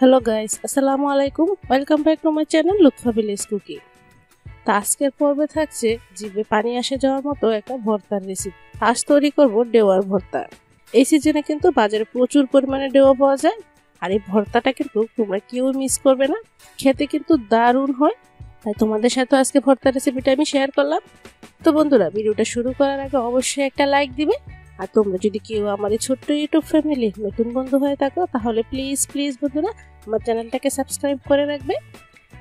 Hello guys, আসসালামু আলাইকুম। Welcome back to my channel Lutfa village cooking. তো আজকের পর্বে থাকছে জিভে পানি আসে যাওয়ার মতো একটা ভর্তার রেসিপি। আজ তৈরি করব ডেওয়ার ভর্তা। এই সিজনে কিন্তু বাজারে প্রচুর পরিমাণে ডেওয়া পাওয়া যায়, আর এই ভর্তাটা কিন্তু তোমরা কেউ মিস করবে না। খেতে কিন্তু দারুণ হয়, তাই তোমাদের সাথে আজকে ভর্তার রেসিপিটা আমি শেয়ার করলাম। তো বন্ধুরা, ভিডিওটা শুরু করার আগে অবশ্যই একটা লাইক দিবে। আর তোমরা যদি কেউ আমার এই ছোট্ট ইউটিউব ফ্যামিলি নতুন বন্ধু হয়ে থাকো, তাহলে প্লিজ বন্ধুরা আমার চ্যানেলটাকে সাবস্ক্রাইব করে রাখবে।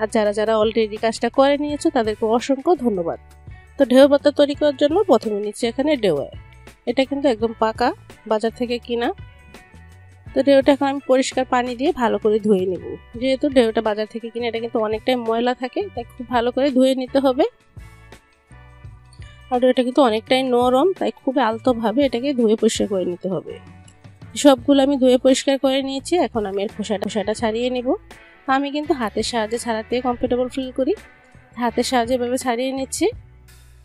আর যারা অলরেডি কাজটা করে নিয়েছো তাদেরকে অসংখ্য ধন্যবাদ। তো ঢেউ ভর্তা তৈরি করার জন্য প্রথমে নিচ্ছি এখানে ডেওয়া। এটা কিন্তু একদম পাকা, বাজার থেকে কিনা। তো ঢেউটা এখন আমি পরিষ্কার পানি দিয়ে ভালো করে ধুয়ে নিব। যেহেতু ঢেউটা বাজার থেকে কিনে, এটা কিন্তু অনেকটাই ময়লা থাকে, তাই খুব ভালো করে ধুয়ে নিতে হবে। আর এটা কিন্তু অনেকটাই নরম, তাই খুব আলতোভাবে এটাকে ধুয়ে পরিষ্কার করে নিতে হবে। সবগুলো আমি ধুয়ে পরিষ্কার করে নিয়েছি। এখন আমি এর খোসাটা ছাড়িয়ে নিব। আমি কিন্তু হাতের সাহায্যে ছাড়াতে কমফোর্টেবল ফিল করি, হাতের সাহায্যে এভাবে ছাড়িয়ে নিচ্ছি।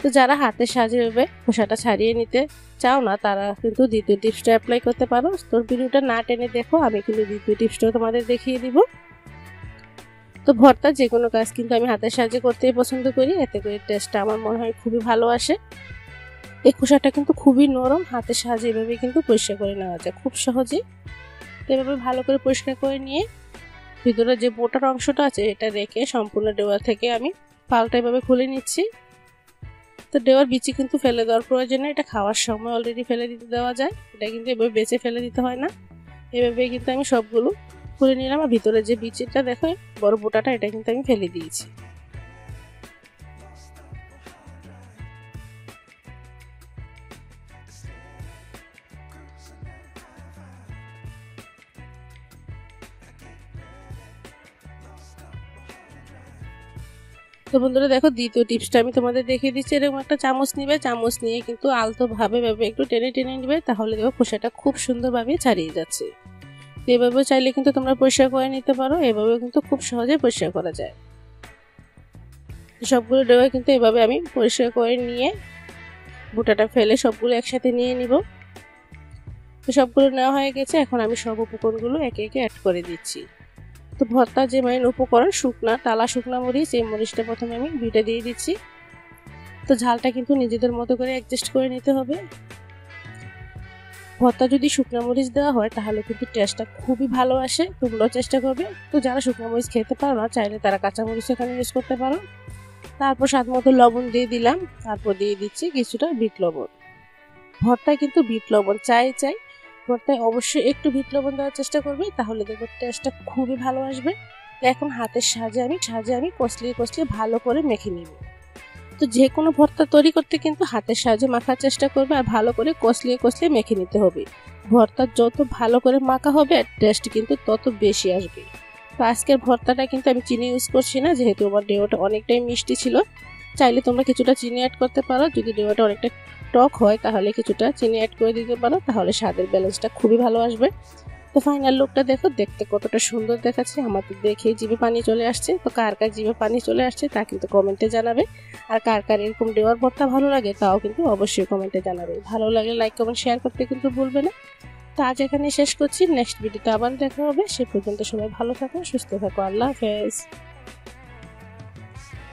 তো যারা হাতের সাহায্যে এভাবে খোসাটা ছাড়িয়ে নিতে চাও না, তারা কিন্তু দ্বিতীয় টিপসটা অ্যাপ্লাই করতে পারো। তোর ভিডিওটা না টেনে দেখো, আমি কিন্তু দ্বিতীয় টিপসটাও তোমাদের দেখিয়ে দিব। তো ভর্তা যে কোনো কাজ কিন্তু আমি হাতের সাহায্যে করতেই পছন্দ করি, এতে করে টেস্টটা আমার মনে হয় খুবই ভালো আসে। এই খোসাটা কিন্তু খুবই নরম, হাতের সাহায্যে এভাবে কিন্তু পরিষ্কার করে নেওয়া যায় খুব সহজেই। এভাবে ভালো করে পরিষ্কার করে নিয়ে ভিতরে যে বোটার অংশটা আছে এটা রেখে সম্পূর্ণ ডেওয়া থেকে আমি পালটা এভাবে খুলে নিচ্ছি। তো ডেওয়ার বিচি কিন্তু ফেলে দেওয়ার প্রয়োজন নেই, এটা খাওয়ার সময় অলরেডি ফেলে দিতে দেওয়া যায়। এটা কিন্তু এভাবে বেঁচে ফেলে দিতে হয় না। এভাবে কিন্তু আমি সবগুলো খুলে নিলাম। আর ভিতরে যে বিচিটা দেখো, বড় বোটাটা, এটা কিন্তু আমি ফেলে দিয়েছি। তো বন্ধুরা দেখো, দ্বিতীয় টিপসটা আমি তোমাদের দেখিয়ে দিচ্ছি। এরকম একটা চামচ নিবে, চামচ নিয়ে কিন্তু আলতোভাবে একটু টেনে নিবে, তাহলে দেখো খোসাটা খুব সুন্দরভাবে ছাড়িয়ে যাচ্ছে। তো এভাবে চাইলে কিন্তু তোমরা পরিষ্কার করে নিতে পারো, এভাবে কিন্তু খুব সহজে পরিষ্কার করা যায়। সবগুলো ডেওয়া কিন্তু এভাবে আমি পরিষ্কার করে নিয়ে বুটাটা ফেলে সবগুলো একসাথে নিয়ে নিব। তো সবগুলো নেওয়া হয়ে গেছে। এখন আমি সব উপকরণগুলো একে একে অ্যাড করে দিচ্ছি। তো ভর্তা যে মেইন উপকরণ টালা শুকনা মরিচ, এই মরিচটা প্রথমে আমি 2টা দিয়ে দিচ্ছি। তো ঝালটা কিন্তু নিজেদের মতো করে অ্যাডজাস্ট করে নিতে হবে। ভর্তা যদি শুকনা মরিচ দেওয়া হয় তাহলে কিন্তু টেস্টটা খুবই ভালো আসে, তোমরাও চেষ্টা করবে। তো যারা শুকনা মরিচ খেতে পারো না, চাইলে তারা কাঁচা মরিচ এখানে ইউজ করতে পারো। তারপর স্বাদ মতো লবণ দিয়ে দিলাম, তারপর দিয়ে দিচ্ছি কিছুটা বিট লবণ। ভর্তায় কিন্তু বিট লবণ চাই। ভর্তায় অবশ্যই একটু বিট লবণ দেওয়ার চেষ্টা করবে, তাহলে দেখো টেস্টটা খুবই ভালো আসবে। এখন হাতের সাহায্যে আমি কষলিয়ে ভালো করে মেখে নিব। তো যে কোনো ভর্তা তৈরি করতে কিন্তু হাতের সাহায্যে মাখার চেষ্টা করবে, আর ভালো করে কষলিয়ে মেখে নিতে হবে। ভর্তা যত ভালো করে মাখা হবে, টেস্ট কিন্তু তত বেশি আসবে। তো আজকের ভর্তাটা কিন্তু আমি চিনি ইউজ করছি না, যেহেতু আমার ডেওয়াটা অনেকটাই মিষ্টি ছিল। চাইলে তোমরা কিছুটা চিনি অ্যাড করতে পারো। যদি ডেওয়াটা অনেকটা টক হয় তাহলে কিছুটা চিনি অ্যাড করে দিতে পারো, তাহলে স্বাদের ব্যালেন্সটা খুবই ভালো আসবে। তো ফাইনাল লুকটা দেখো, দেখতে কতটা সুন্দর দেখাচ্ছে, আমার তো দেখেই জিভে পানি চলে আসছে। তো কার জিভে পানি চলে আসছে তা কিন্তু কমেন্টে জানাবে। আর কার এরকম ডেওয়ার ভর্তা ভালো লাগে তাও কিন্তু অবশ্যই কমেন্টে জানাবে। ভালো লাগলে লাইক কমেন্ট শেয়ার করতে কিন্তু ভুলবে না। তো আজ এখানে শেষ করছি, নেক্সট ভিডিওতে আবার দেখা হবে। সে পর্যন্ত সবাই ভালো থাকো, সুস্থ থাকো। আল্লাহ হাফেজ।